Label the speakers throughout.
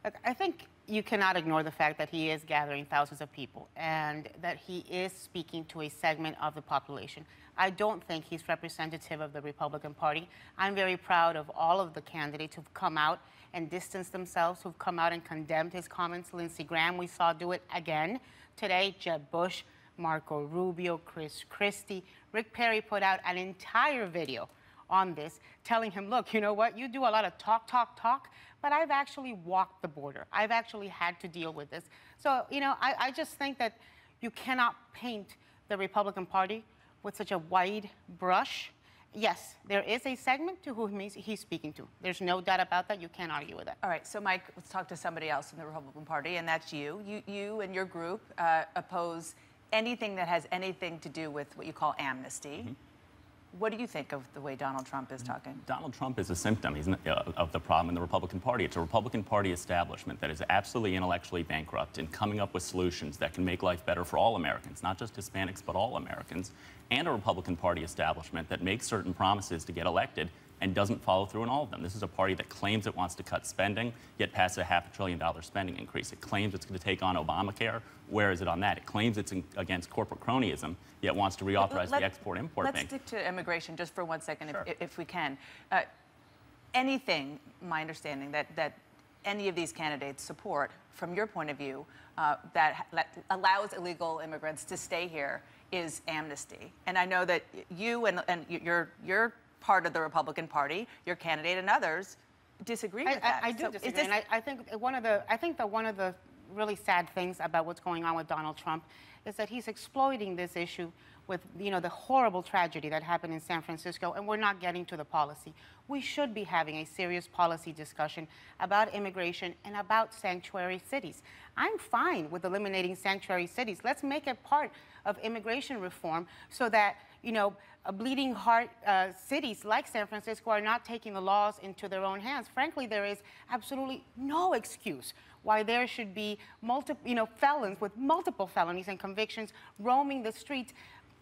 Speaker 1: Look, I think you cannot ignore the fact that he is gathering thousands of people and that he is speaking to a segment of the population. I don't think he's representative of the Republican Party. I'm very proud of all of the candidates who've come out and distanced themselves, who've come out and condemned his comments. Lindsey Graham, we saw do it again today. Jeb Bush, Marco Rubio, Chris Christie. Rick Perry put out an entire video on this, telling him, look, you know what, you do a lot of talk, but I've actually walked the border. I've actually had to deal with this. So, you know, I just think that you cannot paint the Republican Party with such a wide brush. Yes, there is a segment to whom he's speaking to. There's no doubt about that. You can't argue with that.
Speaker 2: All right, so Mike, let's talk to somebody else in the Republican Party, and that's you. You and your group oppose anything that has anything to do with what you call amnesty. Mm-hmm. What do you think of the way Donald Trump is talking?
Speaker 3: Donald Trump is a symptom of the problem in the Republican Party. It's a Republican Party establishment that is absolutely intellectually bankrupt in coming up with solutions that can make life better for all Americans, not just Hispanics, but all Americans, and a Republican Party establishment that makes certain promises to get elected and doesn't follow through on all of them. This is a party that claims it wants to cut spending, yet passes a $500 billion spending increase. It claims it's going to take on Obamacare. Where is it on that? It claims it's against corporate cronyism, yet wants to reauthorize the export-import bank.
Speaker 2: Let's stick to immigration just for 1 second,
Speaker 3: sure,
Speaker 2: if we can. Anything, my understanding, that any of these candidates support, from your point of view, that allows illegal immigrants to stay here is amnesty. And I know that you and you're part of the Republican Party, your candidate and others disagree with that.
Speaker 1: I do disagree. And I think one of the really sad things about what's going on with Donald Trump is that he's exploiting this issue with, you know, the horrible tragedy that happened in San Francisco, and we're not getting to the policy. We should be having a serious policy discussion about immigration and about sanctuary cities. I'm fine with eliminating sanctuary cities. Let's make it part of immigration reform so that, you know, bleeding heart cities like San Francisco are not taking the laws into their own hands. Frankly, there is absolutely no excuse why there should be felons with multiple felonies and convictions roaming the streets,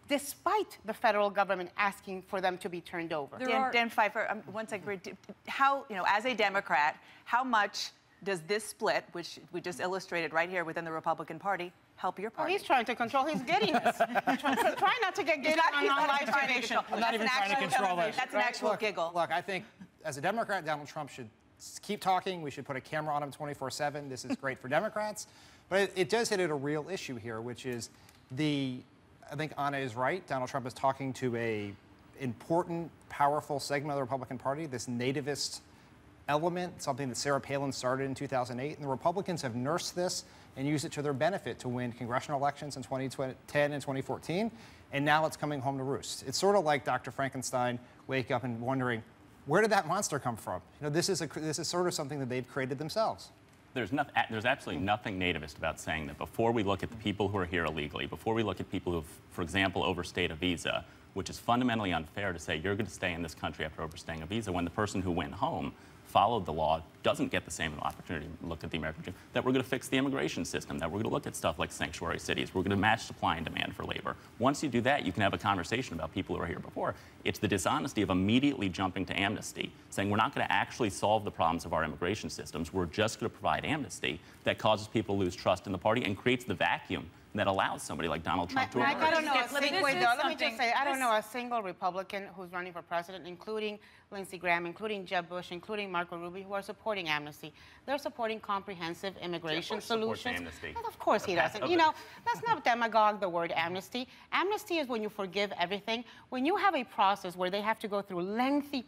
Speaker 1: despite the federal government asking for them to be turned over.
Speaker 2: Dan Pfeiffer, one second. How, you know, as a Democrat, how much does this split, which we just illustrated right here within the Republican Party, help your party?
Speaker 1: Oh, he's trying to control his giddiness. Try not to get giddy on live donation.
Speaker 4: I'm not even trying to control it.
Speaker 2: That's an actual giggle.
Speaker 4: Look, I think as a Democrat, Donald Trump should keep talking. We should put a camera on him 24/7. This is great for Democrats. But it does hit at a real issue here, which is I think Anna is right. Donald Trump is talking to a important, powerful segment of the Republican Party, this nativist element, something that Sarah Palin started in 2008. And the Republicans have nursed this and used it to their benefit to win congressional elections in 2010 and 2014. And now it's coming home to roost. It's sort of like Dr. Frankenstein wake up and wondering, where did that monster come from? You know, this is sort of something that they've created themselves.
Speaker 3: There's absolutely nothing nativist about saying that before we look at the people who are here illegally, before we look at people who have, for example, overstayed a visa, which is fundamentally unfair to say you're going to stay in this country after overstaying a visa when the person who went home followed the law, doesn't get the same opportunity to look at the American dream, that we're going to fix the immigration system, that we're going to look at stuff like sanctuary cities, we're going to match supply and demand for labor. Once you do that, you can have a conversation about people who are here before. It's the dishonesty of immediately jumping to amnesty, saying we're not going to actually solve the problems of our immigration systems, we're just going to provide amnesty, that causes people to lose trust in the party and creates the vacuum that allows somebody like Donald Trump to emerge.
Speaker 1: I don't know. Let me just say, I don't know a single Republican who's running for president, including Lindsey Graham, including Jeb Bush, including Marco Rubio, who are supporting amnesty. They're supporting comprehensive immigration solutions. Well, of course he doesn't. You know, let's not demagogue the word amnesty. Amnesty is when you forgive everything. When you have a process where they have to go through lengthy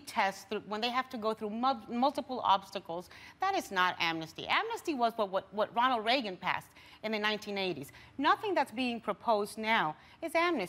Speaker 1: tests, when they have to go through multiple obstacles, that is not amnesty. Amnesty was what Ronald Reagan passed in the 1980s. Nothing that's being proposed now is amnesty.